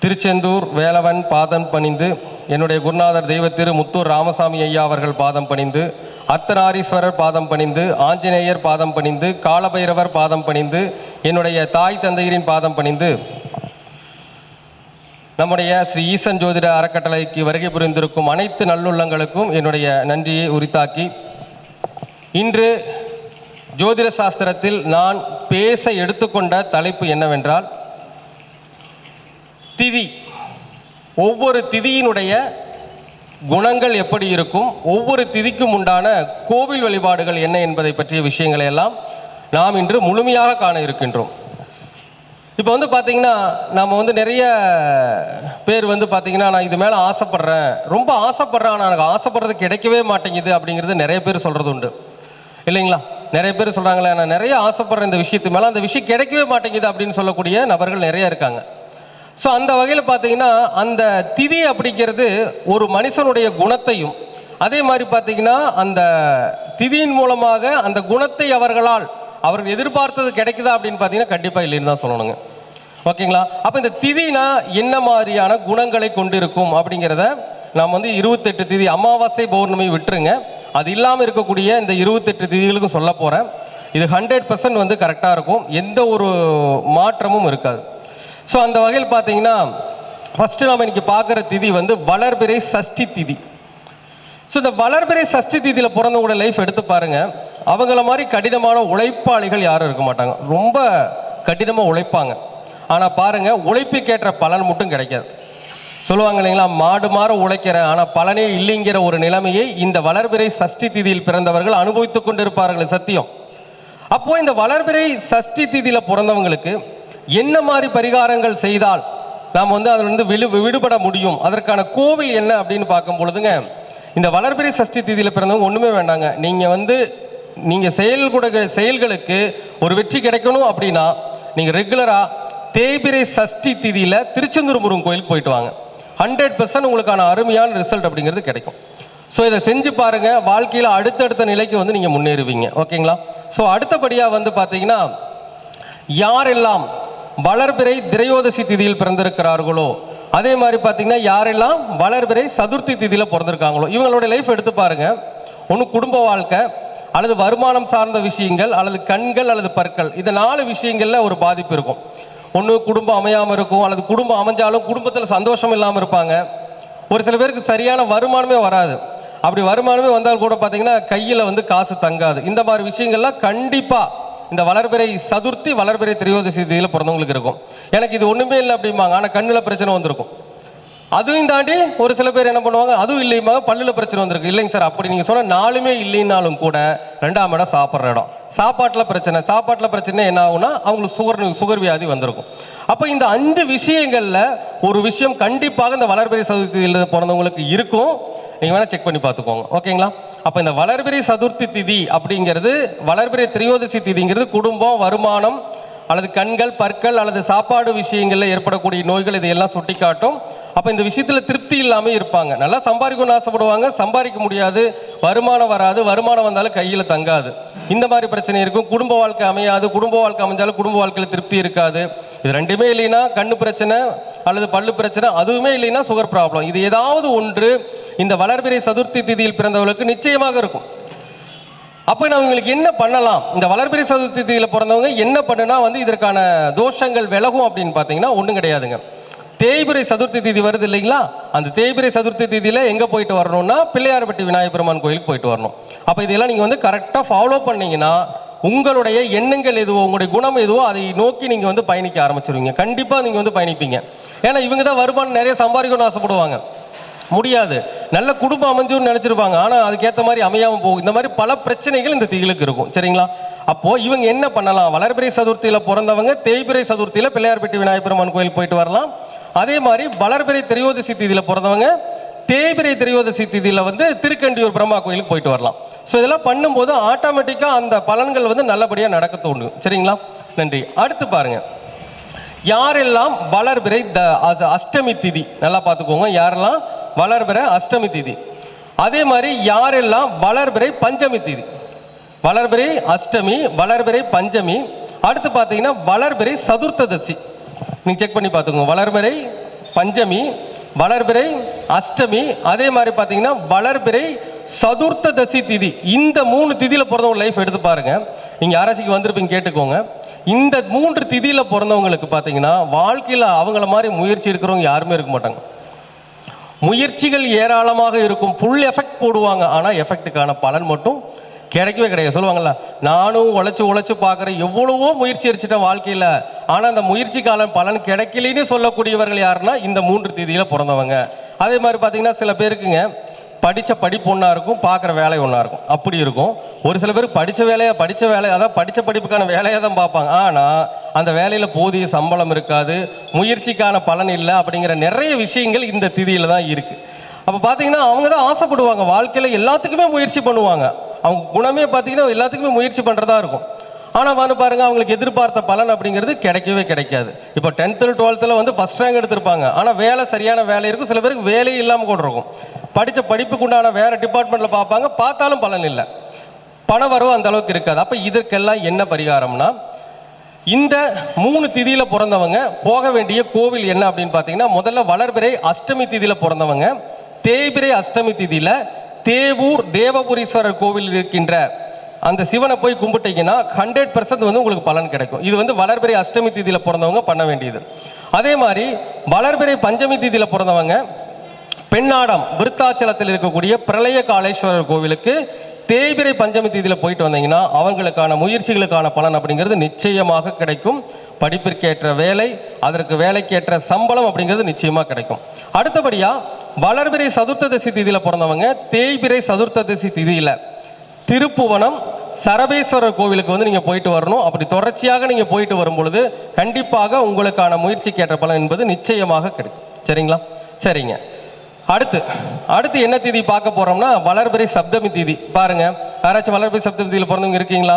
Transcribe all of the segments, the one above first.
திருச்செந்தூர் வேலவன் பாதம் பணிந்து, என்னுடைய குருநாதர் தெய்வ திரு முத்தூர் ராமசாமி ஐயா அவர்கள் பாதம் பணிந்து, அர்த்தநாரீஸ்வரர் பாதம் பணிந்து, ஆஞ்சநேயர் பாதம் பணிந்து, காலபைரவர் பாதம் பணிந்து, என்னுடைய தாய் தந்தையரின் பாதம் பணிந்து, நம்முடைய ஸ்ரீ ஈசன் ஜோதிட அறக்கட்டளைக்கு வருகை புரிந்திருக்கும் அனைத்து நல்லுள்ளங்களுக்கும் என்னுடைய நன்றியை உரித்தாக்கி, இன்று ஜோதிட சாஸ்திரத்தில் நான் பேச எடுத்துக்கொண்ட தலைப்பு என்னவென்றால், திதி. ஒவ்வொரு திதியினுடைய குணங்கள் எப்படி இருக்கும், ஒவ்வொரு திதிக்கும் உண்டான கோவில் வழிபாடுகள் என்ன என்பதை பற்றிய விஷயங்களை எல்லாம் நாம் இன்று முழுமையாக காண இருக்கின்றோம். இப்போ பார்த்தீங்கன்னா நம்ம நிறைய பேர் பார்த்தீங்கன்னா, நான் இது மேலே ஆசைப்படுறேன், ரொம்ப ஆசைப்படுறேன், ஆனால் எனக்கு ஆசைப்படுறது கிடைக்கவே மாட்டேங்குது அப்படிங்கிறது நிறைய பேர் சொல்கிறது உண்டு இல்லைங்களா? நிறைய பேர் சொல்கிறாங்களே, நான் நிறைய ஆசைப்படுறேன் இந்த விஷயத்து மேலே, அந்த விஷயம் கிடைக்கவே மாட்டேங்குது அப்படின்னு சொல்லக்கூடிய நபர்கள் நிறைய இருக்காங்க. ஸோ அந்த வகையில் பார்த்தீங்கன்னா, அந்த திதி அப்படிங்கிறது ஒரு மனுஷனுடைய குணத்தையும், அதே மாதிரி பார்த்தீங்கன்னா அந்த திதியின் மூலமாக அந்த குணத்தை அவர்கள் எதிர்பார்த்தது கிடைக்குதா அப்படின்னு பார்த்தீங்கன்னா கண்டிப்பாக இல்லைன்னு தான் சொல்லணுங்க. ஓகேங்களா? அப்போ இந்த திதினா என்ன மாதிரியான குணங்களை கொண்டிருக்கும் அப்படிங்கிறத நாம் 28 திதி, அமாவாசை பௌர்ணமி விட்டுருங்க, அது இல்லாமல் இருக்கக்கூடிய இந்த 28 திதிகளுக்கும் சொல்ல போகிறேன். இது 100% கரெக்டாக இருக்கும், எந்த ஒரு மாற்றமும் இருக்காது. ஸோ அந்த வகையில் பார்த்தீங்கன்னா, ஃபஸ்ட்டு நம்ம இன்னைக்கு பார்க்குற திதி வளர்பிறை சஷ்டி திதி. ஸோ இந்த வளர்பிறை சஷ்டி திதியில் பிறந்தவங்களோட லைஃப் எடுத்து பாருங்க, அவங்கள மாதிரி கடினமான உழைப்பாளிகள் யாரும் இருக்க மாட்டாங்க. ரொம்ப கடினமாக உழைப்பாங்க, ஆனால் பாருங்க உழைப்புக்கேற்ற பலன் மட்டும் கிடைக்காது. சொல்லுவாங்க இல்லைங்களா, மாடு மாற உழைக்கிறேன் ஆனால் பலனே இல்லைங்கிற ஒரு நிலைமையை இந்த வளர்பிறை சஷ்டி திதியில் பிறந்தவர்கள் அனுபவித்துக் கொண்டிருப்பார்கள். சத்தியம். அப்போ இந்த வளர்பிறை சஷ்டி திதியில் பிறந்தவங்களுக்கு என்ன மாதிரி பரிகாரங்கள் செய்தால் நாம் அதிலிருந்து விடுபட முடியும், அதற்கான கோவில் என்ன அப்படின்னு பார்க்கும் பொழுதுங்க, இந்த வளர்பிறை சஷ்டி திதியில் பிறந்தவங்க ஒன்றுமே வேண்டாங்க. நீங்கள் செயல்களுக்கு ஒரு வெற்றி கிடைக்கணும் அப்படின்னா நீங்கள் ரெகுலராக தேய்பிறை சஷ்டி திதியில் திருச்செந்தூர் முருகன் கோயிலுக்கு போயிட்டு வாங்க. 100% உங்களுக்கான அருமையான ரிசல்ட் அப்படிங்கிறது கிடைக்கும். ஸோ இதை செஞ்சு பாருங்க, வாழ்க்கையில் அடுத்தடுத்த நிலைக்கு நீங்கள் முன்னேறுவீங்க. ஓகேங்களா? ஸோ அடுத்தபடியாக பார்த்தீங்கன்னா, யாரெல்லாம் வளர்பிறை திரையோதசி திதியில் பிறந்திருக்கிறார்களோ, அதே மாதிரி பார்த்தீங்கன்னா யாரெல்லாம் வளர்பிறை சதுர்த்தி திதியில் பிறந்திருக்காங்களோ, இவங்களோட லைஃப் எடுத்து பாருங்க. ஒன்று குடும்ப வாழ்க்கை, அல்லது வருமானம் சார்ந்த விஷயங்கள், அல்லது கண்கள், அல்லது பற்கள், இந்த 4 விஷயங்கள்ல ஒரு பாதிப்பு இருக்கும். ஒன்று குடும்பம் அமையாமல் இருக்கும், அல்லது குடும்பம் அமைஞ்சாலும் குடும்பத்தில் சந்தோஷம் இல்லாமல் இருப்பாங்க. ஒரு சில பேருக்கு சரியான வருமானமே வராது. அப்படி வருமானமே வந்தால் கூட பார்த்தீங்கன்னா கையில் காசு தங்காது. இந்த மாதிரி விஷயங்கள்லாம் கண்டிப்பாக இந்த வளர்பிறை சதுர்த்தி, வளர்பிறை திரையோதசி திதியில் பிறந்தவங்களுக்கு இருக்கும். எனக்கு இது ஒன்றுமே இல்லை அப்படிம்பாங்க, ஆனால் கண்ணில் பிரச்சனை வந்திருக்கும். அதுவும் தாண்டி ஒரு சில பேர் என்ன பண்ணுவாங்க, அதுவும் இல்லைம்பாங்க, பல்லில் பிரச்சனை வந்திருக்கு. இல்லைங்க சார், அப்படி நீங்கள் சொன்ன 4மே இல்லைன்னாலும் கூட 2ஆம் இடம் சாப்பிட்ற இடம், சாப்பாட்டில் பிரச்சனை என்ன ஆகும்னா அவங்களுக்கு சுகர் வியாதி வந்திருக்கும். அப்போ இந்த 5 விஷயங்களில் ஒரு விஷயம் கண்டிப்பாக இந்த வளர்பிறை சதுர்த்தியில் பிறந்தவங்களுக்கு இருக்கும். நீங்கள் வேணால் செக் பண்ணி பார்த்துக்கோங்க. ஓகேங்களா? அப்போ இந்த வளர்பிறை சதுர்த்தி திதி அப்படிங்கிறது, வளர்பிறை திரையோதசி திதிங்கிறது குடும்பம், வருமானம், அல்லது கண்கள், பற்கள், அல்லது சாப்பாடு விஷயங்களில் ஏற்படக்கூடிய நோய்கள் இதையெல்லாம் சுட்டி காட்டும். அப்போ இந்த விஷயத்தில் திருப்தி இல்லாமல் இருப்பாங்க. நல்லா சம்பாதிக்கணும்னு ஆசைப்படுவாங்க, சம்பாதிக்க முடியாது, வருமானம் வராது, வருமானம் வந்தாலும் கையில் தங்காது, இந்த மாதிரி பிரச்சனை இருக்கும். குடும்ப வாழ்க்கை அமையாது, குடும்ப வாழ்க்கை அமைஞ்சாலும் குடும்ப வாழ்க்கையில் திருப்தி இருக்காது. இது 2மே இல்லைன்னா கண்ணு பிரச்சனை அல்லது பல்லு பிரச்சனை, அதுவுமே இல்லைன்னா சுகர் ப்ராப்ளம். இது ஏதாவது ஒன்று இந்த வளர்பிறை சதுர்த்தி திதியில் பிறந்தவர்களுக்கு நிச்சயமாக இருக்கும். அப்போ நான் உங்களுக்கு என்ன பண்ணலாம், இந்த வளர்பிறை சதுர்த்தி திதியில் பிறந்தவங்க என்ன பண்ணுனா இதற்கான தோஷங்கள் விலகும் அப்படின்னு பார்த்தீங்கன்னா ஒன்றும் கிடையாதுங்க. தேய்பிறை சதுர்த்தி திதி வருது இல்லைங்களா, அந்த தேய்பிறை சதுர்த்தி திதியில் எங்கே போயிட்டு வரணும்னா பிள்ளையார்பட்டி விநாயகர் பெருமான் கோயிலுக்கு போயிட்டு வரணும். அப்போ இதெல்லாம் நீங்கள் கரெக்டாக ஃபாலோ பண்ணீங்கன்னா உங்களுடைய எண்ணங்கள் எதுவோ, உங்களுடைய குணம் எதுவோ அதை நோக்கி நீங்கள் பயணிக்க ஆரம்பிச்சிருவீங்க. கண்டிப்பாக நீங்கள் பயணிப்பீங்க. ஏன்னா இவங்க தான் வருமானம் நிறைய சம்பாதிக்கணும்னு ஆசைப்படுவாங்க, முடியாது. நல்ல குடும்பம் அமைஞ்சுன்னு நினைச்சிருப்பாங்க, ஆனால் அதுக்கேற்ற மாதிரி அமையாமல் போகும். இந்த மாதிரி பல பிரச்சனைகள் இந்த திதிகளுக்கு இருக்கும். சரிங்களா? அப்போ இவங்க என்ன பண்ணலாம், வளர்பிறை சதுர்த்தியில் பிறந்தவங்க தேய்பிறை சதுர்த்தியில் பிள்ளையார்பட்டி விநாயகர் பெருமான் கோயில் போயிட்டு வரலாம். அதே மாதிரி வளர்பிறை திரையோதசி திதியில் பிறந்தவங்க தேய்பிறை திரையோதசி திதியில் திருக்கண்டியூர் பிரம்மா கோயிலுக்கு போயிட்டு வரலாம். ஸோ இதெல்லாம் பண்ணும்போது ஆட்டோமேட்டிக்காக அந்த பலன்கள் நல்லபடியாக நடக்க தோணும். சரிங்களா? நன்றி. அடுத்து பாருங்க, யாரெல்லாம் வளர்பிறை அஷ்டமி திதி, நல்லா பார்த்துக்கோங்க, யாரெல்லாம் வளர்பிறை அஷ்டமி திதி, அதே மாதிரி யாரெல்லாம் வளர்பிறை பஞ்சமி திதி, வளர்பிறை அஷ்டமி, வளர்பிறை பஞ்சமி, அடுத்து பார்த்தீங்கன்னா வளர்பிறை சதுர்த்ததசி. நீங்கள் செக் பண்ணி பார்த்துக்கோங்க, வளர்பிறை பஞ்சமி, வளர்பிறை அஷ்டமி, அதே மாதிரி பார்த்தீங்கன்னா வளர்பிறை சதுர்த்த தசி திதி. இந்த 3 திதியில் பிறந்தவங்க லைஃப் எடுத்து பாருங்க. நீங்கள் ஆராய்ச்சிக்கு வந்திருப்பீங்க, கேட்டுக்கோங்க. இந்த 3 திதியில் பிறந்தவங்களுக்கு பார்த்தீங்கன்னா வாழ்க்கையில் அவங்கள மாதிரி முயற்சி இருக்கிறவங்க யாருமே இருக்க மாட்டாங்க. முயற்சிகள் ஏராளமாக இருக்கும், ஃபுல் எஃபெக்ட் போடுவாங்க, ஆனால் எஃபெக்ட்டுக்கான பலன் மட்டும் கிடைக்கவே கிடையாது. சொல்லுவாங்கல்ல, நானும் உழைச்சு பார்க்குறேன், எவ்வளவோ முயற்சி அடிச்சிட்டேன் வாழ்க்கையில், ஆனால் அந்த முயற்சிக்கான பலன் கிடைக்கலன்னு சொல்லக்கூடியவர்கள் யாருன்னா இந்த 3 திதியில் பிறந்தவங்க. அதே மாதிரி பார்த்தீங்கன்னா சில பேருக்குங்க படித்த படிப்பு ஒன்றா இருக்கும், பார்க்குற வேலை ஒன்றா இருக்கும், அப்படி இருக்கும். ஒரு சில பேர் படித்த வேலை அதான் படித்த படிப்புக்கான வேலையை தான் பார்ப்பாங்க, ஆனால் அந்த வேலையில் போதிய சம்பளம் இருக்காது, முயற்சிக்கான பலன் இல்லை, அப்படிங்கிற நிறைய விஷயங்கள் இந்த திதியில் தான் இருக்குது. அப்போ பார்த்தீங்கன்னா அவங்க தான் ஆசைப்படுவாங்க, வாழ்க்கையில் எல்லாத்துக்குமே முயற்சி பண்ணுவாங்க. அவங்க குணமே பார்த்தீங்கன்னா எல்லாத்துக்குமே முயற்சி பண்ணுறதா இருக்கும். ஆனால் வந்து பாருங்கள், அவங்களுக்கு எதிர்பார்த்த பலன் அப்படிங்கிறது கிடைக்கவே கிடைக்காது. இப்போ 10th 12th வந்து ஃபஸ்ட் ரேங்க் எடுத்திருப்பாங்க, ஆனால் வேலை சரியான வேலை இருக்கும், சில பேருக்கு வேலையே இல்லாமல் கூட இருக்கும். படித்த படிப்புக்கு உண்டான வேறு டிபார்ட்மெண்ட்டில் பார்ப்பாங்க, பார்த்தாலும் பலன் இல்லை, பண வரவு அந்த அளவுக்கு இருக்காது. அப்போ இதற்கெல்லாம் என்ன பரிகாரம்னா, இந்த 3 திதியில் பிறந்தவங்க போக வேண்டிய கோவில் என்ன அப்படின்னு பார்த்தீங்கன்னா, முதல்ல வளர்பிறை அஷ்டமி திதியில் பிறந்தவங்க தேய்பிறை அஷ்டமி திதியில் தேவூர் தேவபுரீஸ்வரர் கோவில் இருக்கின்ற அந்த சிவனை போய் கும்பிட்டீங்கன்னா 100% வந்து உங்களுக்கு பலன் கிடைக்கும். இது வந்து வளர்பிறை அஷ்டமி திதியில் பிறந்தவங்க பண்ண வேண்டியது. அதே மாதிரி வளர்பிறை பஞ்சமி திதியில் பிறந்தவங்க பெண்ணாடம் விருத்தாச்சலத்தில் இருக்கக்கூடிய பிரளய காலேஸ்வரர் கோவிலுக்கு தேய்பிறை பஞ்சமி திதியில் போயிட்டு வந்தீங்கன்னா அவங்களுக்கான முயற்சிகளுக்கான பலன் அப்படிங்கிறது நிச்சயமாக கிடைக்கும். படிப்பிற்கேற்ற வேலை, அதற்கு வேலைக்கேற்ற சம்பளம் அப்படிங்கிறது நிச்சயமாக கிடைக்கும். அடுத்தபடியாக வளர்பிறை சதுர்த்ததசி திதியில் பிறந்தவங்க தேய்பிறை சதுர்த்ததசி திதியில் திருப்புவனம் சரபேஸ்வரர் கோவிலுக்கு வந்து நீங்கள் போயிட்டு வரணும். அப்படி தொடர்ச்சியாக நீங்கள் போயிட்டு வரும் பொழுது கண்டிப்பாக உங்களுக்கான முயற்சிக்கேற்ற பலன் என்பது நிச்சயமாக கிடைக்கும். சரிங்களா? சரிங்க. அடுத்து என்ன திதி பார்க்க போறோம்னா வளர்பிறை சப்தமி திதி. பாருங்க, யாராச்சும் வளர்பிறை சப்தமி திதியில் பிறந்தவங்க இருக்கீங்களா?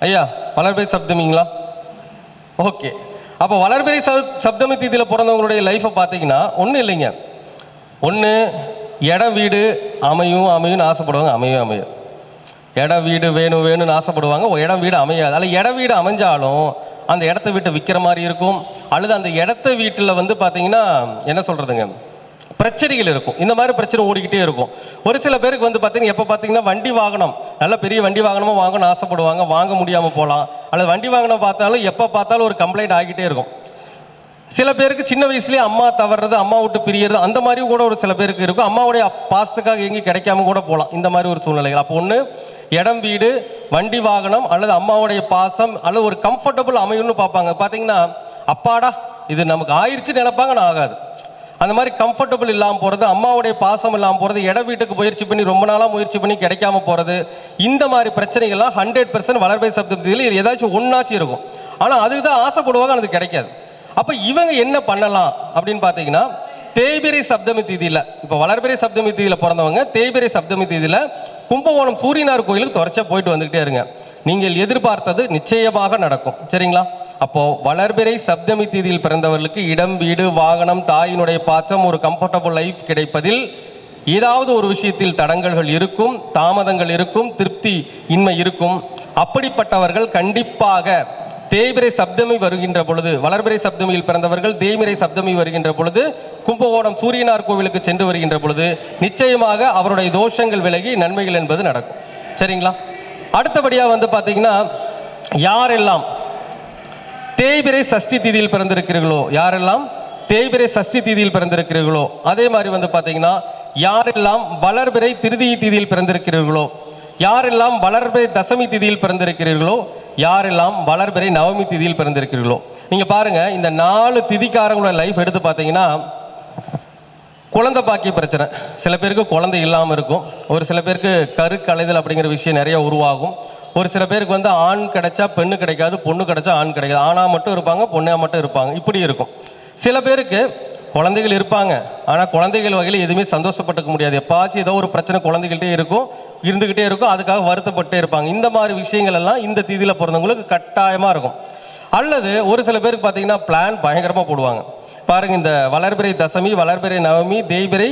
ஐயா, வளர்பிறை சப்தமிங்களா? ஓகே. அப்போ வளர்பிறை சப்தமி திதியில் பிறந்தவங்களுடைய லைஃப்பை பார்த்தீங்கன்னா ஒன்றும் இல்லைங்க, ஒன்று இடம் வீடு அமையும்னு ஆசைப்படுவாங்க, அமையும். இடம் வீடு வேணும்னு ஆசைப்படுவாங்க, இடம் வீடு அமையாது. அதில் இடம் வீடு அமைஞ்சாலும் அந்த இடத்த வீட்டை விற்கிற மாதிரி இருக்கும், அல்லது அந்த இடத்த வீட்டில் வந்து பார்த்தீங்கன்னா என்ன சொல்கிறதுங்க, பிரச்சனைகள் இருக்கும். இந்த மாதிரி பிரச்சனை ஓடிக்கிட்டே இருக்கும். ஒரு சில பேருக்கு வந்து பார்த்தீங்கன்னா எப்போ பார்த்தீங்கன்னா வண்டி வாகனம், நல்ல பெரிய வண்டி வாகனமாக வாங்கணும்னு ஆசைப்படுவாங்க, வாங்க முடியாமல் போகலாம். அல்லது வண்டி வாகனம் பார்த்தாலும் எப்போ பார்த்தாலும் ஒரு கம்ப்ளைண்ட் ஆகிட்டே இருக்கும். சில பேருக்கு சின்ன வயசுலேயே அம்மா தவறுறது, அம்மா விட்டு பிரியறது, அந்த மாதிரி கூட ஒரு சில பேருக்கு இருக்கும். அம்மாவுடைய பாசத்துக்காக எங்கேயும் கிடைக்காம கூட போகலாம், இந்த மாதிரி ஒரு சூழ்நிலைகள். அப்போ ஒன்று இடம் வீடு வண்டி வாகனம் அல்லது அம்மாவுடைய பாசம் அல்லது ஒரு கம்ஃபர்டபுள் அமையும்னு பார்ப்பாங்க. பார்த்தீங்கன்னா அப்பாடா இது நமக்கு ஆயிடுச்சு நினைப்பாங்க, நான் ஆகாது. அந்த மாதிரி கம்ஃபர்டபுள் இல்லாமல் போகிறது, அம்மாவுடைய பாசம் இல்லாமல் போகிறது, இட வீட்டுக்கு முயற்சி பண்ணி ரொம்ப நாளாக முயற்சி பண்ணி கிடைக்காம போகிறது, இந்த மாதிரி பிரச்சனைகள்லாம் 100% வளர்பிறை சப்தத்தில் இது ஏதாச்சும் ஒன்றாச்சும் இருக்கும். ஆனால் அதுக்கு தான் ஆசைப்படுவாங்க, அது கிடைக்காது. அப்போ இவங்க என்ன பண்ணலாம் அப்படின்னு பார்த்தீங்கன்னா, தேய்பிறை சப்தமி திதியில், இப்போ வளர்பிறை சப்தமி திதியில் பிறந்தவங்க தேய்பிறை சப்தமி திதியில் கும்பகோணம் சூரியனார் கோயிலுக்கு தொடர்ச்சியாக போயிட்டு வந்துக்கிட்டே இருங்க. நீங்கள் எதிர்பார்த்தது நிச்சயமாக நடக்கும். சரிங்களா? அப்போ வளர்பிறை சப்தமி திதியில் பிறந்தவர்களுக்கு இடம் வீடு வாகனம் தாயினுடைய பாசம் ஒரு கம்ஃபர்டபுள் லைஃப் கிடைப்பதில் ஏதாவது ஒரு விஷயத்தில் தடங்கல்கள் இருக்கும், தாமதங்கள் இருக்கும், திருப்தி இன்மை இருக்கும். அப்படிப்பட்டவர்கள் கண்டிப்பாக தேய்பிறை சப்தமி வருகின்ற பொழுது, வளர்பிறை சப்தமியில் பிறந்தவர்கள் தேய்பிறை சப்தமி வருகின்ற பொழுது கும்பகோணம் சூரியனார் கோவிலுக்கு சென்று வருகின்ற பொழுது நிச்சயமாக அவருடைய தோஷங்கள் விலகி நன்மைகள் என்பது நடக்கும். சரிங்களா? அடுத்தபடியாக வந்து பார்த்தீங்கன்னா, யாரெல்லாம் தேய்பிறை சஷ்டி திதியில் பிறந்திருக்கிறீர்களோ, யாரெல்லாம் தேய்பிறை சஷ்டி திதியில் பிறந்திருக்கிறீர்களோ, அதே மாதிரி வந்து பார்த்தீங்கன்னா யாரெல்லாம் வளர்பிறை திருதி திதியில் பிறந்திருக்கிறீர்களோ, யாரெல்லாம் வளர்பிறை தசமி திதியில் பிறந்திருக்கிறீர்களோ, யாரெல்லாம் வளர்பிறை நவமி திதியில் பிறந்திருக்கிறீர்களோ, நீங்க பாருங்க இந்த 4 திதிக்காரங்களோட லைஃப் எடுத்து பார்த்தீங்கன்னா குழந்தை பாக்கிய பிரச்சனை, சில பேருக்கு குழந்தை இல்லாமல் இருக்கும், ஒரு சில பேருக்கு கருக்கலைதல் அப்படிங்கிற விஷயம் நிறைய உருவாகும், ஒரு சில பேருக்கு வந்து ஆண் கிடைச்சா பெண்ணு கிடைக்காது, பொண்ணு கிடைச்சா ஆண் கிடைக்காது, ஆணா மட்டும் இருப்பாங்க பொண்ணா மட்டும் இருப்பாங்க, இப்படி இருக்கும். சில பேருக்கு குழந்தைகள் இருப்பாங்க, ஆனால் குழந்தைகள் வகையில் எதுவுமே சந்தோஷப்பட்டுக்க முடியாது, எப்பாச்சும் ஏதோ ஒரு பிரச்சனை குழந்தைகள்கிட்டே இருக்கும், இருந்துக்கிட்டே இருக்கும், அதுக்காக வருத்தப்பட்டே இருப்பாங்க. இந்த மாதிரி விஷயங்கள் எல்லாம் இந்த திதியில் பிறந்தவங்களுக்கு கட்டாயமாக இருக்கும். அல்லது ஒரு சில பேருக்கு பார்த்தீங்கன்னா பிளான் பயங்கரமாக போடுவாங்க. பாருங்க, இந்த வளர்பிறை தசமி, வளர்பிறை நவமி, தேய்பிறை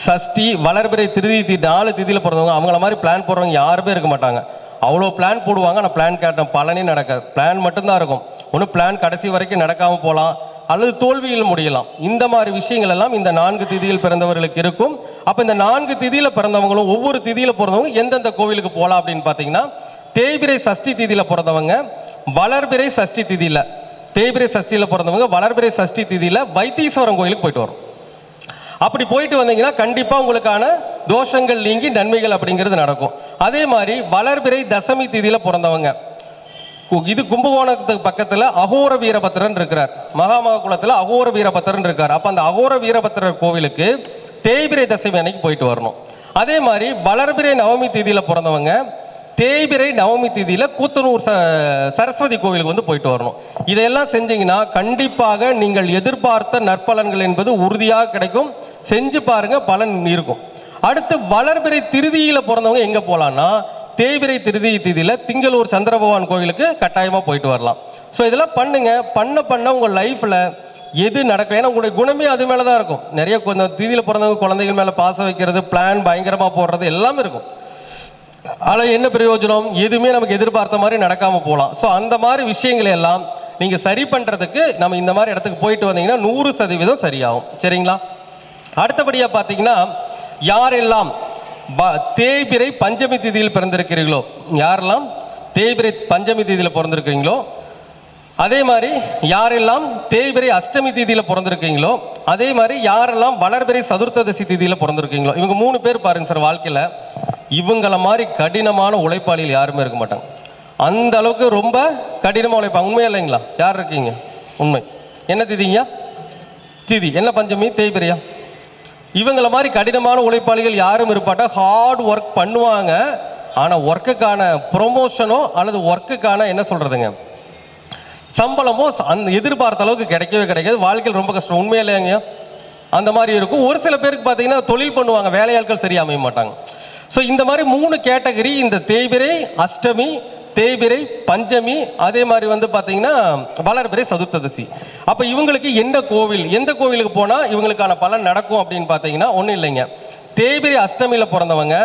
சஷ்டி, வளர்பிறை திருதி 4 திதியில் பிறந்தவங்க அவங்கள மாதிரி பிளான் போடுறவங்க யாருமே இருக்க மாட்டாங்க. அவ்வளோ பிளான் போடுவாங்க, ஆனால் பிளான் கேட்ட பலனே நடக்காது. பிளான் மட்டும்தான் இருக்கும். ஒன்று பிளான் கடைசி வரைக்கும் நடக்காமல் போகலாம், அல்லது தோல்வியில் முடியலாம். இந்த மாதிரி விஷயங்கள் எல்லாம் இந்த 4 திதியில் பிறந்தவர்களுக்கு இருக்கும். அப்போ இந்த 4 திதியில் பிறந்தவங்களும் ஒவ்வொரு திதியில் பிறந்தவங்க எந்தெந்த கோவிலுக்கு போகலாம் அப்படின்னு பார்த்தீங்கன்னா, தேய்பிரை சஷ்டி திதியில் பிறந்தவங்க வளர்பிறை சஷ்டி திதியில், தேய்பிரை சஷ்டியில் பிறந்தவங்க வளர்பிறை சஷ்டி திதியில் வைத்தீஸ்வரம் கோயிலுக்கு போயிட்டு வரும். அப்படி போயிட்டு வந்தீங்கன்னா கண்டிப்பாக உங்களுக்கான தோஷங்கள் நீங்கி நன்மைகள் அப்படிங்கிறது நடக்கும். அதே மாதிரி வளர்பிறை தசமி திதியில் பிறந்தவங்க, இது கும்பகோணத்துக்கு பக்கத்தில் அகோர வீரபத்திரன் இருக்கிறார், மகாமகுளத்தில் அகோர வீரபத்திரன் இருக்கார். அப்போ அந்த அகோர வீரபத்திரர் கோவிலுக்கு தேய்பிரை தசமி அன்னைக்கு போயிட்டு வரணும். அதே மாதிரி வளர்பிறை நவமி திதியில் பிறந்தவங்க தேய்பிரை நவமி திதியில் கூத்தனூர் சரஸ்வதி கோவிலுக்கு வந்து போயிட்டு வரணும். இதையெல்லாம் செஞ்சீங்கன்னா கண்டிப்பாக நீங்கள் எதிர்பார்த்த நற்பலன்கள் என்பது உறுதியாக கிடைக்கும். செஞ்சு பாருங்க, பலன் இருக்கும். அடுத்து வளர்பிறை திருதியில் பிறந்தவங்க எங்கே போகலான்னா, தேய்பிரை திருதி திதியில் திங்களூர் சந்திர பகவான் கோவிலுக்கு கட்டாயமாக போயிட்டு வரலாம். ஸோ இதெல்லாம் பண்ணுங்க. பண்ண உங்கள் லைஃப்பில் எது நடக்கும், ஏன்னா உங்களுடைய குணமே அது மேலே தான் இருக்கும். நிறைய கொஞ்சம் திதியில் பிறந்தவங்க குழந்தைகள் மேலே பாசம் வைக்கிறது, பிளான் பயங்கரமாக போடுறது எல்லாமே இருக்கும். ஆனால் என்ன பிரயோஜனம், எதுவுமே நமக்கு எதிர்பார்த்த மாதிரி நடக்காமல் போகலாம். ஸோ அந்த மாதிரி விஷயங்களை எல்லாம் நீங்கள் சரி பண்ணுறதுக்கு நம்ம இந்த மாதிரி இடத்துக்கு போயிட்டு வந்தீங்கன்னா 100% சரியாகும். சரிங்களா? அடுத்தபடியாக பார்த்தீங்கன்னா, யாரெல்லாம் தேய்பிரை பஞ்சமி திதியில் பிறந்திருக்கிறீர்களோ, யாரெல்லாம் தேய்பிரை பஞ்சமி திதியில் பிறந்திருக்கிறீங்களோ, அதே மாதிரி யாரெல்லாம் தேய்பிரை அஷ்டமி திதியில் பிறந்திருக்கீங்களோ, அதே மாதிரி யாரெல்லாம் வளர்பிறை சதுர்த்ததசி திதியில் பிறந்திருக்கீங்களோ, இவங்க 3 பேர் பாருங்க சார், வாழ்க்கையில் இவங்களை மாதிரி கடினமான உழைப்பாளிகள் யாருமே இருக்க மாட்டாங்க. அந்த அளவுக்கு ரொம்ப கடினமாக உழைப்பாங்க. உண்மையா இல்லைங்களா? யார் இருக்கீங்க? உண்மை. என்ன திதிங்க? திதி என்ன? பஞ்சமி, தேய்பிரையா? இவங்களை மாதிரி கடினமான உழைப்பாளிகள் யாரும் இருப்பாட்டா. ஹார்ட் ஒர்க் பண்ணுவாங்க. ஆனால் ஒர்க்குக்கான ப்ரொமோஷனோ அல்லது ஒர்க்குக்கான என்ன சொல்றதுங்க சம்பளமோ அந்த எதிர்பார்த்த அளவுக்கு கிடைக்கவே கிடைக்காது. வாழ்க்கையில் ரொம்ப கஷ்டம். உண்மையா இல்லையாங்க? அந்த மாதிரி இருக்கும். ஒரு சில பேருக்கு பார்த்தீங்கன்னா தொழில் பண்ணுவாங்க, வேலையாட்கள் சரியா அமைய மாட்டாங்க. ஸோ இந்த மாதிரி 3 கேட்டகரி, இந்த தேய்பிரை அஷ்டமி, தேய்பிரை பஞ்சமி, அதே மாதிரி வந்து பார்த்தீங்கன்னா வளர்பிறை சதுர்த்ததசி. அப்போ இவங்களுக்கு என்ன கோவில், எந்த கோவிலுக்கு போனால் இவங்களுக்கான பலன் நடக்கும் அப்படின்னு பார்த்தீங்கன்னா ஒன்றும் இல்லைங்க. தேய்பிரை அஷ்டமியில் பிறந்தவங்க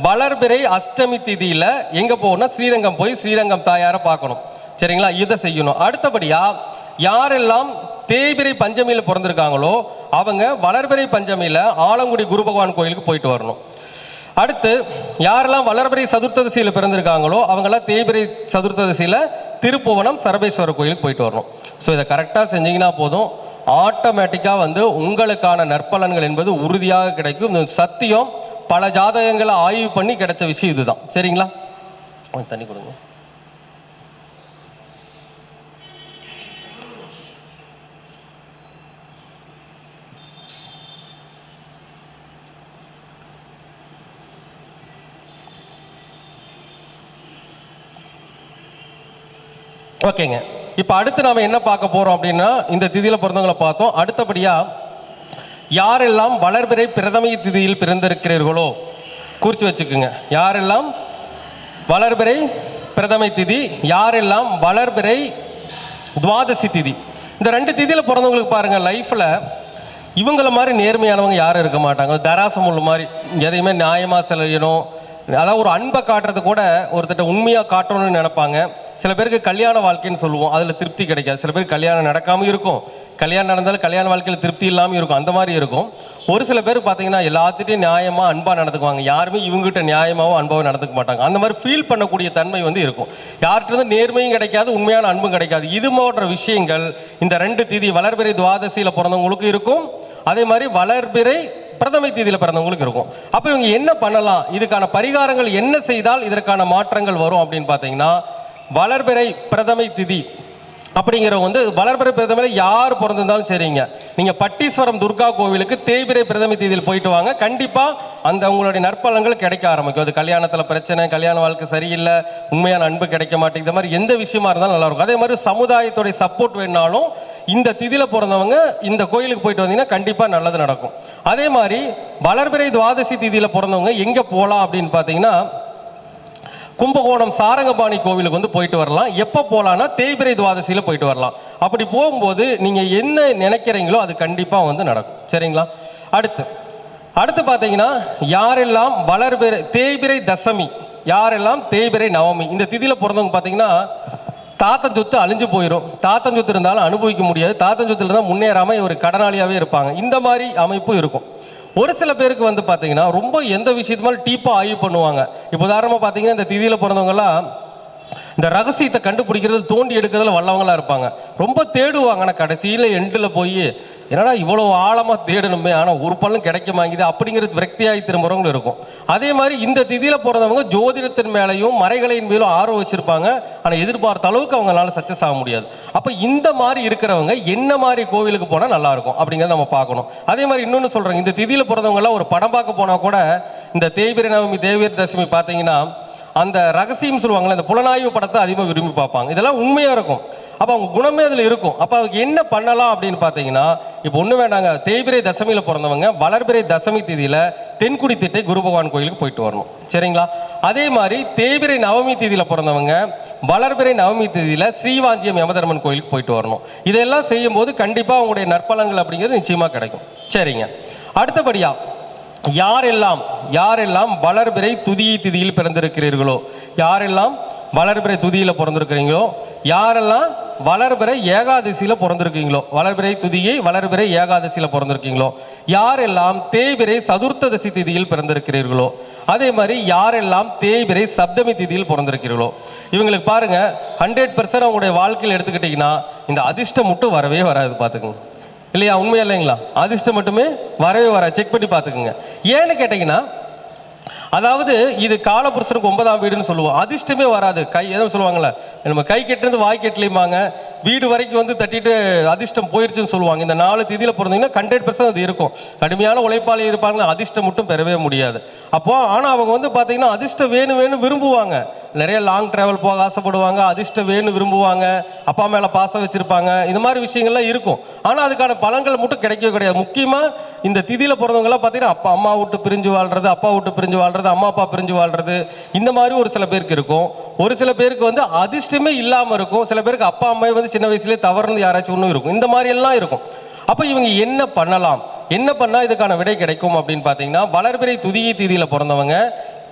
வளர்பிறை அஷ்டமி திதியில் எங்கே போகணும்னா ஸ்ரீரங்கம் போய் ஸ்ரீரங்கம் தாயாரை பார்க்கணும். சரிங்களா? இதை செய்யணும். அடுத்தபடியாக யாரெல்லாம் தேய்பிரை பஞ்சமியில் பிறந்திருக்காங்களோ அவங்க வளர்பிறை பஞ்சமியில் ஆலங்குடி குரு பகவான் கோயிலுக்கு போயிட்டு வரணும். அடுத்து யாரெல்லாம் வளர்பிறை சதுர்த்ததசியில் பிறந்திருக்காங்களோ அவங்கெல்லாம் தேய்பிரை சதுர்த்ததசியில் திருப்புவனம் சரபேஸ்வரர் கோயிலுக்கு போயிட்டு வரணும். ஸோ இதை கரெக்டாக செஞ்சீங்கன்னா போதும், ஆட்டோமேட்டிக்காக வந்து உங்களுக்கான நற்பலன்கள் என்பது உறுதியாக கிடைக்கும். இந்த சத்தியம் பல ஜாதகங்களை ஆய்வு பண்ணி கிடைச்ச விஷயம் இதுதான். சரிங்களா? தண்ணி கொடுங்க. ஓகேங்க. இப்போ அடுத்து நாம என்ன பார்க்க போறோம் அப்படின்னா, இந்த திதியில் பிறந்தவங்களை பார்த்தோம். அடுத்தபடியா யாரெல்லாம் வளர்பிறை பிரதமை திதியில் பிறந்திருக்கிறீர்களோ குறித்து வச்சுக்குங்க. யாரெல்லாம் வளர்பிறை பிரதமை திதி, யாரெல்லாம் வளர்பிறை துவாதசி திதி, இந்த 2 திதியில் பிறந்தவங்களுக்கு பாருங்க, லைஃப்ல இவங்களை மாதிரி நேர்மையானவங்க யாரும் இருக்க மாட்டாங்க. தராசம் உள்ள மாதிரி எதையுமே நியாயமாக செலவிடணும், அதாவது ஒரு அன்பை காட்டுறது கூட ஒருத்தட்ட உண்மையாக காட்டணும்னு நினைப்பாங்க. சில பேருக்கு கல்யாண வாழ்க்கைன்னு சொல்லுவோம், அதில் திருப்தி கிடைக்காது. சில பேருக்கு கல்யாணம் நடக்காமல் இருக்கும், கல்யாணம் நடந்தாலும் கல்யாண வாழ்க்கையில் திருப்தி இல்லாமல் இருக்கும். அந்த மாதிரி இருக்கும். ஒரு சில பேர் பார்த்தீங்கன்னா எல்லாத்திட்டையும் நியாயமாக அன்பாக நடந்துக்குவாங்க. யாருமே இவங்ககிட்ட நியாயமாகவும் அன்பாகவும் நடந்துக்க மாட்டாங்க. அந்த மாதிரி ஃபீல் பண்ணக்கூடிய தன்மை வந்து இருக்கும். யார்கிட்ட நேர்மையும் கிடைக்காது, உண்மையான அன்பும் கிடைக்காது. இது போன்ற விஷயங்கள் இந்த 2 திதி வளர்பிறை துவாதசியில் பிறந்தவங்களுக்கு இருக்கும். அதே மாதிரி வளர்பிறை பிரதமை திதியில் பிறந்தவங்களுக்கு இருக்கும். அப்போ இவங்க என்ன பண்ணலாம், இதுக்கான பரிகாரங்கள் என்ன செய்தால் இதற்கான மாற்றங்கள் வரும் அப்படின்னு பார்த்தீங்கன்னா, வளர்பிறை பிரதமை திதி அப்படிங்கிறவங்க வந்து வளர்பிறை பிரதமையில் யார் பிறந்திருந்தாலும் சரிங்க, நீங்கள் பட்டீஸ்வரம் துர்கா கோவிலுக்கு தேய்பிறை பிரதமை திதியில் போயிட்டு வாங்க. கண்டிப்பாக அந்த உங்களுடைய நற்பலன்கள் கிடைக்க ஆரம்பிக்கும். அது கல்யாணத்தில் பிரச்சனை, கல்யாண வாழ்க்கை சரியில்லை, உண்மையான அன்பு கிடைக்க மாட்டேங்குது, இந்த மாதிரி எந்த விஷயமா இருந்தாலும் நல்லாயிருக்கும். அதே மாதிரி சமுதாயத்துடைய சப்போர்ட் வேணாலும் இந்த திதியில் பிறந்தவங்க இந்த கோயிலுக்கு போயிட்டு வந்தீங்கன்னா கண்டிப்பாக நல்லது நடக்கும். அதே மாதிரி வளர்பிறை துவாதசி திதியில் பிறந்தவங்க எங்கே போகலாம் அப்படின்னு பார்த்தீங்கன்னா, கும்பகோணம் சாரங்கபாணி கோவிலுக்கு வந்து போயிட்டு வரலாம். எப்போ போகலான்னா தேய்பிறை துவாதசியில் போயிட்டு வரலாம். அப்படி போகும்போது நீங்கள் என்ன நினைக்கிறீங்களோ அது கண்டிப்பாக வந்து நடக்கும். சரிங்களா? அடுத்து பார்த்தீங்கன்னா யாரெல்லாம் வளர்பிறை தேய்பிறை தசமி, யாரெல்லாம் தேய்பிறை நவமி, இந்த திதியில் பிறந்தவங்க பார்த்தீங்கன்னா தாத்தன் சொத்து அழிஞ்சு போயிடும். தாத்தன் சொத்து இருந்தாலும் அனுபவிக்க முடியாது. தாத்தன் சொத்துல இருந்தால் முன்னேறாமல் ஒரு கடனாளியாகவே இருப்பாங்க. இந்த மாதிரி அமைப்பு இருக்கும். ஒரு சில பேருக்கு வந்து பார்த்தீங்கன்னா ரொம்ப எந்த விஷயத்துமாலும் டீப்பாக ஆய்வு பண்ணுவாங்க. இப்போ உதாரணமாக பார்த்தீங்கன்னா இந்த திதியில் பிறந்தவங்கலாம் இந்த ரகசியத்தை கண்டுபிடிக்கிறது தோண்டி எடுக்கிறதுல வல்லவங்களா இருப்பாங்க. ரொம்ப தேடுவாங்க. ஆனால் கடைசியில் எண்டில் போய் என்னடா இவ்வளோ ஆழமாக தேடணுமே, ஆனால் ஒரு பலன் கிடைக்க மாங்குது அப்படிங்கிறது விரக்தியாகி திரும்புறவங்களும் இருக்கும். அதே மாதிரி இந்த திதியில் பிறந்தவங்க ஜோதிடத்தின் மேலேயும் மறைகளையின் மேலும் ஆர்வம் வச்சிருப்பாங்க. ஆனால் எதிர்பார்த்த அளவுக்கு அவங்களால சக்சஸ் ஆக முடியாது. அப்போ இந்த மாதிரி இருக்கிறவங்க என்ன மாதிரி கோவிலுக்கு போனால் நல்லா இருக்கும் அப்படிங்கிறத நம்ம பார்க்கணும். அதே மாதிரி இன்னொன்று சொல்கிறேங்க, இந்த திதியில் பிறந்தவங்கலாம் ஒரு படம் பார்க்க போனால் கூட இந்த தேய்பிரை நவமி தேய்பிரை தசமி பார்த்தீங்கன்னா அந்த ரகசியம் சொல்லுவாங்களே, அந்த புலனாய்வு படத்தை அதிகமாக விரும்பி பார்ப்பாங்க. இதெல்லாம் உண்மையாக இருக்கும். அப்போ அவங்க குணமே அதில் இருக்கும். அப்போ அவங்க என்ன பண்ணலாம் அப்படின்னு பார்த்தீங்கன்னா, இப்போ ஒன்றும் வேண்டாங்க, தேய்பிரை தசமியில் பிறந்தவங்க வளர்பிறை தசமி திதியில் தென்குடி திட்டை குரு பகவான் கோயிலுக்கு போயிட்டு வரணும். சரிங்களா? அதே மாதிரி தேய்பிரை நவமி திதியில் பிறந்தவங்க வளர்பிறை நவமி திதியில் ஸ்ரீவாஞ்சியம் யமதர்மன் கோயிலுக்கு போயிட்டு வரணும். இதெல்லாம் செய்யும்போது கண்டிப்பாக அவங்களுடைய நற்பலங்கள் அப்படிங்கிறது நிச்சயமாக கிடைக்கும். சரிங்க. அடுத்தபடியாக யாரெல்லாம் வளர்பிறை துதியை திதியில் பிறந்திருக்கிறீர்களோ, யாரெல்லாம் வளர்பிறை துதியில் பிறந்திருக்கிறீங்களோ, யாரெல்லாம் வளர்பிறை ஏகாதசியில் பிறந்திருக்கீங்களோ, வளர்பிறை துதியை வளர்பிறை ஏகாதசியில் பிறந்திருக்கீங்களோ, யாரெல்லாம் தேய்பிறை சதுர்த்ததசி திதியில் பிறந்திருக்கிறீர்களோ, அதே மாதிரி யாரெல்லாம் தேய்பிறை சப்தமி திதியில் பிறந்திருக்கிறீர்களோ, இவங்களுக்கு பாருங்க 100% அவங்களுடைய வாழ்க்கையில் எடுத்துக்கிட்டிங்கன்னா இந்த அதிர்ஷ்டம் மட்டும் வரவே வராது. பார்த்துக்கோங்க. இல்லையா? உண்மையா இல்லைங்களா? அதிர்ஷ்டம் மட்டுமே வரவே வர செக் பண்ணி பார்த்துக்குங்க. ஏன்னு கேட்டீங்கன்னா, அதாவது இது காலபுருஷனுக்கு 9ஆம் வீடுன்னு சொல்லுவோம். அதிர்ஷ்டமே வராது. கை எதுவும் சொல்லுவாங்கல்ல, நம்ம கை கெட்டிருந்து வாய் கெட்டலையுமாங்க, வீடு வரைக்கும் வந்து தட்டிட்டு அதிர்ஷ்டம் போயிருச்சுன்னு சொல்லுவாங்க. இந்த 4 திதியில் பிறந்தீங்கன்னா 100% அது இருக்கும். கடுமையான உழைப்பாளி இருப்பாங்க, அதிர்ஷ்டம் மட்டும் பெறவே முடியாது. அப்போ ஆனால் அவங்க வந்து பார்த்தீங்கன்னா அதிர்ஷ்டம் வேணும் விரும்புவாங்க. நிறைய லாங் டிராவல் போக ஆசைப்படுவாங்க, அதிர்ஷ்டம் வேணும் விரும்புவாங்க, அப்பா மேலே பாசம் வச்சிருப்பாங்க. இந்த மாதிரி விஷயங்கள்லாம் இருக்கும். ஆனால் அதுக்கான பலன்கள் மட்டும் கிடைக்கவே கிடையாது. முக்கியமாக இந்த திதியில் பிறந்தவங்களாம் பார்த்தீங்கன்னா அம்மா விட்டு பிரிஞ்சு வாழ்றது, அப்பா விட்டு பிரிஞ்சு வாழ்றது, அம்மா அப்பா பிரிஞ்சு வாழ்றது, இந்த மாதிரி ஒரு சில பேருக்கு இருக்கும். ஒரு சில பேருக்கு வந்து அதிர்ஷ்டமே இல்லாமல் இருக்கும். சில பேருக்கு அப்பா அம்மா வந்து சின்ன வயசுலேயே தவறுன்னு யாராச்சும் ஒன்றும் இருக்கும். இந்த மாதிரி எல்லாம் இருக்கும். அப்போ இவங்க என்ன பண்ணலாம், என்ன பண்ணால் இதுக்கான விடை கிடைக்கும் அப்படின்னு பார்த்தீங்கன்னா, வளர்பிறை துதியை திதியில் பிறந்தவங்க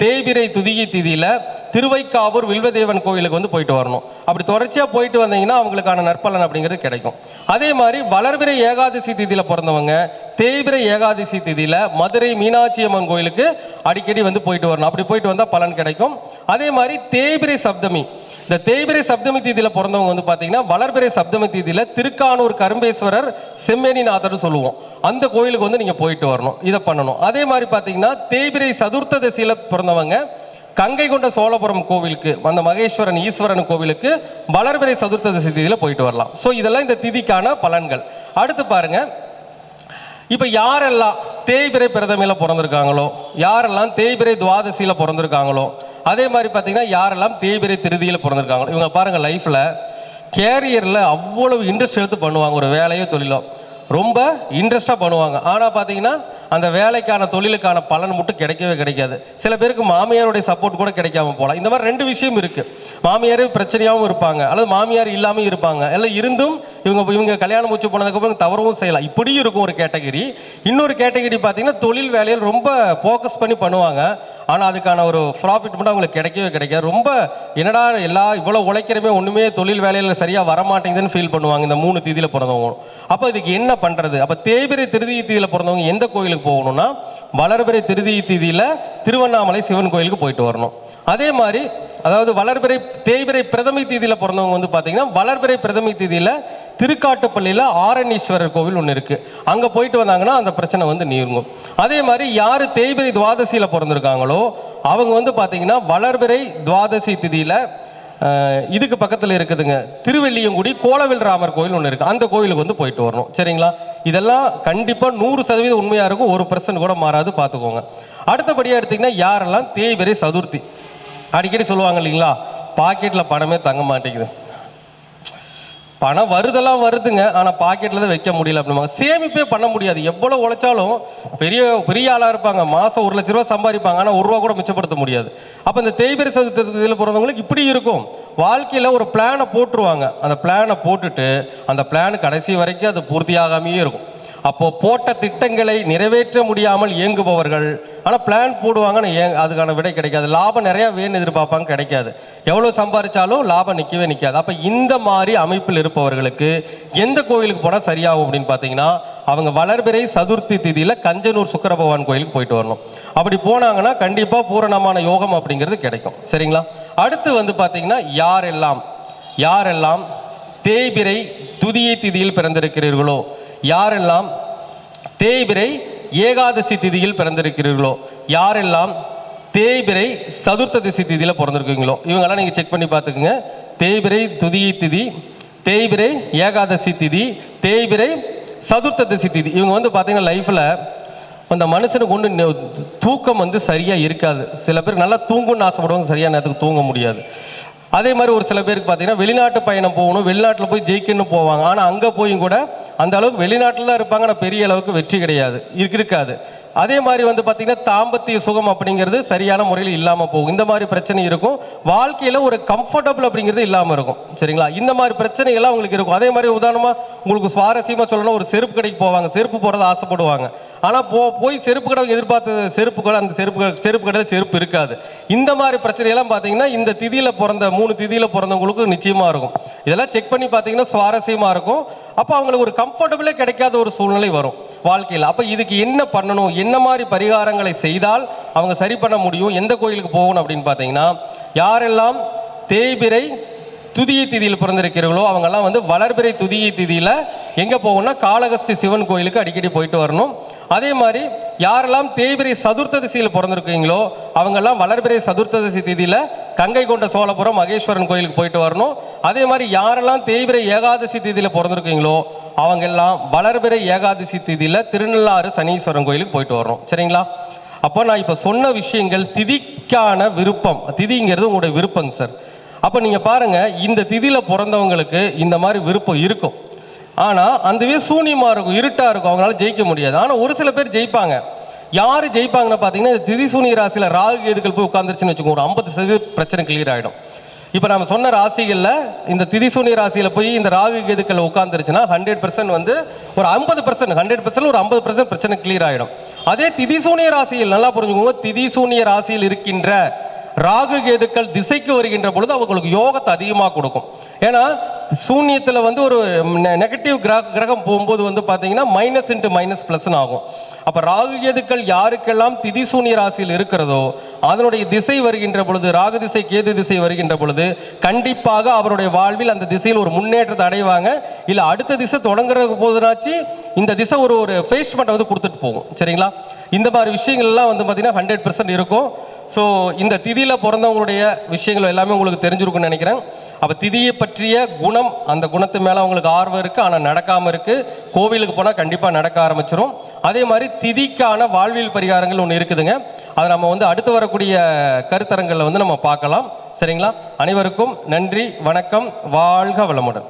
தேய்பிறை துதியை திதியில் திருவைக்காவூர் வில்வதேவன் கோயிலுக்கு வந்து போயிட்டு வரணும். அப்படி தொடர்ச்சியாக போயிட்டு வந்தீங்கன்னா அவங்களுக்கான நற்பலன் அப்படிங்கிறது கிடைக்கும். அதே மாதிரி வளர்பிறை ஏகாதசி திதியில் பிறந்தவங்க தேய்பிறை ஏகாதசி திதியில் மதுரை மீனாட்சி அம்மன் கோயிலுக்கு அடிக்கடி வந்து போயிட்டு வரணும். அப்படி போயிட்டு வந்தால் பலன் கிடைக்கும். அதே மாதிரி தேய்பிறை சப்தமி, இந்த தேய்பிறை சப்தமி திதியில் பிறந்தவங்க வந்து பார்த்தீங்கன்னா வளர்பிறை சப்தமி திதியில் திருக்கானூர் கரும்பேஸ்வரர் செம்மேனிநாதர்னு சொல்லுவோம், அந்த கோயிலுக்கு வந்து நீங்கள் போயிட்டு வரணும். இதை பண்ணணும். அதே மாதிரி பார்த்தீங்கன்னா தேய்பிறை சதுர்த்ததசியில் பிறந்தவங்க கங்கை கொண்ட சோழபுரம் கோவிலுக்கு, அந்த மகேஸ்வரன் ஈஸ்வரன் கோவிலுக்கு வளர்பிறை சதுர்த்ததசி திதியில் போயிட்டு வரலாம். ஸோ இதெல்லாம் இந்த திதிக்கான பலன்கள். அடுத்து பாருங்க, இப்போ யாரெல்லாம் தேய்பிறை பிரதமையில் பிறந்திருக்காங்களோ, யாரெல்லாம் தேய்பிறை துவாதசியில் பிறந்திருக்காங்களோ, அதே மாதிரி பார்த்தீங்கன்னா யாரெல்லாம் தேய்பிறை திருதியில் பிறந்திருக்காங்களோ, இவங்க பாருங்கள் லைஃப்பில் கேரியரில் அவ்வளவு இன்ட்ரெஸ்ட் எடுத்து பண்ணுவாங்க. ஒரு வேலையோ தொழிலோ ரொம்ப இன்ட்ரெஸ்டாக பண்ணுவாங்க. ஆனால் பார்த்தீங்கன்னா அந்த வேலைக்கான தொழிலுக்கான பலன் மட்டும் கிடைக்கவே கிடைக்காது. சில பேருக்கு மாமியாருடைய சப்போர்ட் கூட கிடைக்காம போகலாம். இந்த மாதிரி 2 விஷயம் இருக்குது. மாமியாரே பிரச்சனையாகவும் இருப்பாங்க, அல்லது மாமியார் இல்லாமல் இருப்பாங்க. எல்லாம் இருந்தும் இவங்க கல்யாணம் முடிச்சு போனதுக்கப்புறம் தவறவும் செய்யலாம். இப்படியும் இருக்கும் ஒரு கேட்டகிரி. இன்னொரு கேட்டகிரி பார்த்தீங்கன்னா தொழில் வேலையில் ரொம்ப ஃபோக்கஸ் பண்ணி பண்ணுவாங்க. ஆனால் அதுக்கான ஒரு ப்ராஃபிட் மட்டும் அவங்களுக்கு கிடைக்கவே கிடைக்காது. ரொம்ப என்னடா இவ்வளோ உழைக்கிறமே ஒன்றுமே தொழில் வேலையில் சரியாக வரமாட்டேங்குதுன்னு ஃபீல் பண்ணுவாங்க இந்த 3 திதியில் பிறந்தவங்க. அப்போ இதுக்கு என்ன பண்ணுறது? அப்போ தேய்பிறை திருதியை திதியில் பிறந்தவங்க எந்த கோயிலுக்கு போகணும்னா வளர்பிறை திருதியை திதியில் திருவண்ணாமலை சிவன் கோயிலுக்கு போயிட்டு வரணும். அதே மாதிரி அதாவது தேய்பிறை பிரதமை திதியில் பிறந்தவங்க வந்து பார்த்தீங்கன்னா வளர்பிறை பிரதமை திதியில் திருக்காட்டுப்பள்ளியில் ஆரணீஸ்வரர் கோவில் ஒன்று இருக்குது, அங்கே போயிட்டு வந்தாங்கன்னா அந்த பிரச்சனை வந்து நீங்கும். அதே மாதிரி யார் தேய்பிறை துவாதசியில் பிறந்திருக்காங்களோ அவங்க வந்து பார்த்தீங்கன்னா வளர்பிறை துவாதசி திதியில் இதுக்கு பக்கத்தில் இருக்குதுங்க திருவெள்ளியங்குடி கோலவில் ராமர் கோயில் ஒன்று இருக்குது, அந்த கோயிலுக்கு வந்து போயிட்டு வரணும். சரிங்களா? இதெல்லாம் கண்டிப்பாக 100% உண்மையாக இருக்கும், 1% கூட மாறாது, பார்த்துக்கோங்க. அடுத்தபடியாக எடுத்திங்கன்னா யாரெல்லாம் தேய்பிறை சதுர்த்தி, அடிக்கடி சொல்லுவாங்க இல்லைங்களா, பாக்கெட்டில் பணமே தங்க மாட்டேங்குது, பணம் வருதெல்லாம் வருதுங்க, ஆனால் பாக்கெட்டில் தான் வைக்க முடியல அப்படிம்பாங்க. சேமிப்பே பண்ண முடியாது. எவ்வளோ உழைச்சாலும் பெரிய ஆளாக இருப்பாங்க, மாதம் 1 லட்ச ரூபா சம்பாதிப்பாங்க, ஆனால் 1 ரூபா கூட மிச்சப்படுத்த முடியாது. அப்போ இந்த தேய்பிறை சதுர்த்தியில் பிறந்தவங்களுக்கு இப்படி இருக்கும். வாழ்க்கையில் ஒரு பிளானை போட்டுருவாங்க, அந்த பிளானை போட்டுட்டு அந்த பிளான் கடைசி வரைக்கும் அது பூர்த்தியாகாமையே இருக்கும். அப்போ போட்ட திட்டங்களை நிறைவேற்ற முடியாமல் இயங்குபவர்கள், ஆனால் பிளான் போடுவாங்க, அதுக்கான விடை கிடைக்காது. லாபம் நிறையா வேணும்னு எதிர்பார்ப்பாங்க, கிடைக்காது. எவ்வளோ சம்பாதிச்சாலும் லாபம் நிற்கவே நிற்காது. அப்போ இந்த மாதிரி அமைப்பில் இருப்பவர்களுக்கு எந்த கோவிலுக்கு போனால் சரியாகும் அப்படின்னு பார்த்தீங்கன்னா, அவங்க வளர்பிறை சதுர்த்தி திதியில் கஞ்சனூர் சுக்கிர பகவான் கோயிலுக்கு போயிட்டு வரணும். அப்படி போனாங்கன்னா கண்டிப்பாக பூரணமான யோகம் அப்படிங்கிறது கிடைக்கும். சரிங்களா? அடுத்து வந்து பார்த்தீங்கன்னா, யாரெல்லாம் தேய்பிறை துதியை திதியில் பிறந்திருக்கிறீர்களோ, யாரெல்லாம் தேய்பிறை ஏகாதசி திதியில் பிறந்திருக்கிறீர்களோ, யாரெல்லாம் தேய்பிறை சதுர்த்ததிசி திதியில் பிறந்திருக்கீங்களோ, இவங்கெல்லாம் நீங்கள் செக் பண்ணி பார்த்துக்குங்க. தேய்பிறை துதியை திதி, தேய்பிறை ஏகாதசி திதி, தேய்பிறை சதுர்த்ததிசி திதி, இவங்க வந்து பார்த்தீங்கன்னா லைஃப்பில் அந்த மனுஷனுக்கு ஒன்று தூக்கம் வந்து சரியாக இருக்காது. சில பேர் நல்லா தூங்குன்னு ஆசைப்படுவாங்க, சரியான நேரத்துக்கு தூங்க முடியாது. அதே மாதிரி ஒரு சில பேருக்கு பார்த்தீங்கன்னா வெளிநாட்டு பயணம் போகணும், வெளிநாட்டில் போய் ஜெயிக்கணும்னு போவாங்க. ஆனால் அங்கே போயும் கூட அந்த அளவுக்கு வெளிநாட்டில் தான் இருப்பாங்க, ஆனால் பெரிய அளவுக்கு வெற்றி கிடையாது, இருக்காது. அதே மாதிரி வந்து பார்த்தீங்கன்னா தாம்பத்திய சுகம் அப்படிங்கிறது சரியான முறையில் இல்லாமல் போகும். இந்த மாதிரி பிரச்சனை இருக்கும். வாழ்க்கையில் ஒரு கம்ஃபர்டபுள் அப்படிங்கிறது இல்லாமல் இருக்கும். சரிங்களா? இந்த மாதிரி பிரச்சனைகள்லாம் உங்களுக்கு இருக்கும். அதே மாதிரி உதாரணமாக உங்களுக்கு சுவாரஸ்யமாக சொல்லணும், ஒரு செருப்பு கடைக்கு போவாங்க, செருப்பு போடுறது ஆசைப்படுவாங்க. ஆனால் போய் செருப்பு கடை எதிர்பார்த்த செருப்பு கடை, அந்த செருப்பு கடையில் செருப்பு இருக்காது. இந்த மாதிரி பிரச்சனையெல்லாம் பார்த்தீங்கன்னா இந்த திதியில் பிறந்த 3 திதியில் பிறந்தவங்களுக்கு நிச்சயமாக இருக்கும். இதெல்லாம் செக் பண்ணி பார்த்தீங்கன்னா சுவாரஸ்யமாக இருக்கும். அப்போ அவங்களுக்கு ஒரு கம்ஃபர்டபுளே கிடைக்காத ஒரு சூழ்நிலை வரும் வாழ்க்கையில். அப்போ இதுக்கு என்ன பண்ணணும், என்ன மாதிரி பரிகாரங்களை செய்தால் அவங்க சரி பண்ண முடியும், எந்த கோயிலுக்கு போகணும் அப்படின்னு பார்த்தீங்கன்னா, யாரெல்லாம் தேய்பிறை துதியை திதியில் பிறந்திருக்கிறீர்களோ அவங்கெல்லாம் வந்து வளர்பிறை துதியை திதியில் எங்கே போகணும்னா காளகஸ்தி சிவன் கோயிலுக்கு அடிக்கடி போயிட்டு வரணும். அதே மாதிரி யாரெல்லாம் தேய்பிறை சதுர்த்ததிசியில் பிறந்திருக்கீங்களோ அவங்கெல்லாம் வளர்பிறை சதுர்த்ததிசி திதியில் கங்கை கொண்ட சோழபுரம் மகேஸ்வரன் கோயிலுக்கு போயிட்டு வரணும். அதே மாதிரி யாரெல்லாம் தேய்பிறை ஏகாதசி திதியில் பிறந்திருக்கீங்களோ அவங்கெல்லாம் வளர்பிறை ஏகாதசி திதியில் திருநள்ளாறு சனீஸ்வரன் கோயிலுக்கு போயிட்டு வரணும். சரிங்களா? அப்போ நான் இப்போ சொன்ன விஷயங்கள் திதிக்கான விருப்பம், திதிங்கிறது உங்களுடைய விருப்பங்க சார். அப்போ நீங்கள் பாருங்கள், இந்த திதியில் பிறந்தவங்களுக்கு இந்த மாதிரி விருப்பம் இருக்கும். ஆனால் அந்த சூன்யமாக இருக்கும், இருட்டாக இருக்கும், அவங்களால ஜெயிக்க முடியாது. ஆனால் ஒரு சில பேர் ஜெயிப்பாங்க. யார் ஜெயிப்பாங்கன்னு பார்த்தீங்கன்னா, இந்த திதி சூனிய ராசியில் ராகு கேதுக்கள் போய் உட்காந்துருச்சுன்னு வச்சுக்கோங்க, ஒரு 50% பிரச்சனை கிளியர் ஆகிடும். இப்போ நம்ம சொன்ன ராசிகளில் இந்த திதி சூனிய ராசியில் போய் இந்த ராகு கேதுக்கள் உட்காந்துருச்சுன்னா 100% வந்து ஒரு 50%, 100% ஒரு 50% பிரச்சனை கிளியர் ஆகிடும். அதே திதி சூனிய ராசியில் நல்லா புரிஞ்சுக்கோங்க, திதி சூனிய ராசியில் இருக்கின்ற ராகு கேதுக்கள் திசைக்கு வருகின்ற பொழுது அவங்களுக்கு யோகத்தை அதிகமாக கொடுக்கும். ஏன்னா சூன்யத்தில் வந்து ஒரு நெகட்டிவ் கிரகம் போகும்போது வந்து பார்த்தீங்கன்னா மைனஸ் இன்ட்டு மைனஸ் ப்ளஸ்ன்னு ஆகும். அப்போ ராகு கேதுக்கள் யாருக்கெல்லாம் திதி சூன்ய ராசியில் இருக்கிறதோ அதனுடைய திசை வருகின்ற பொழுது, ராகு திசை கேது திசை வருகின்ற பொழுது கண்டிப்பாக அவருடைய வாழ்வில் அந்த திசையில் ஒரு முன்னேற்றத்தை அடைவாங்க. இல்லை அடுத்த திசை தொடங்குற போதுனாச்சு இந்த திசை ஒரு ஃபேஸ்மெண்ட்டை வந்து கொடுத்துட்டு போகும். சரிங்களா? இந்த மாதிரி விஷயங்கள்லாம் வந்து பார்த்தீங்கன்னா 100% இருக்கும். ஸோ இந்த திதியில் பிறந்தவங்களுடைய விஷயங்கள் எல்லாமே உங்களுக்கு தெரிஞ்சிருக்குன்னு நினைக்கிறேன். அப்போ திதியை பற்றிய குணம், அந்த குணத்து மேலே அவங்களுக்கு ஆர்வம் இருக்குது, ஆனால் நடக்காமல் இருக்குது. கோவிலுக்கு போனால் கண்டிப்பாக நடக்க ஆரம்பிச்சிடும். அதே மாதிரி திதிக்கான வாழ்வியல் பரிகாரங்கள் ஒன்று இருக்குதுங்க, அதை நம்ம வந்து அடுத்து வரக்கூடிய கருத்தரங்களில் வந்து நம்ம பார்க்கலாம். சரிங்களா? அனைவருக்கும் நன்றி, வணக்கம், வாழ்க வளமுடன்.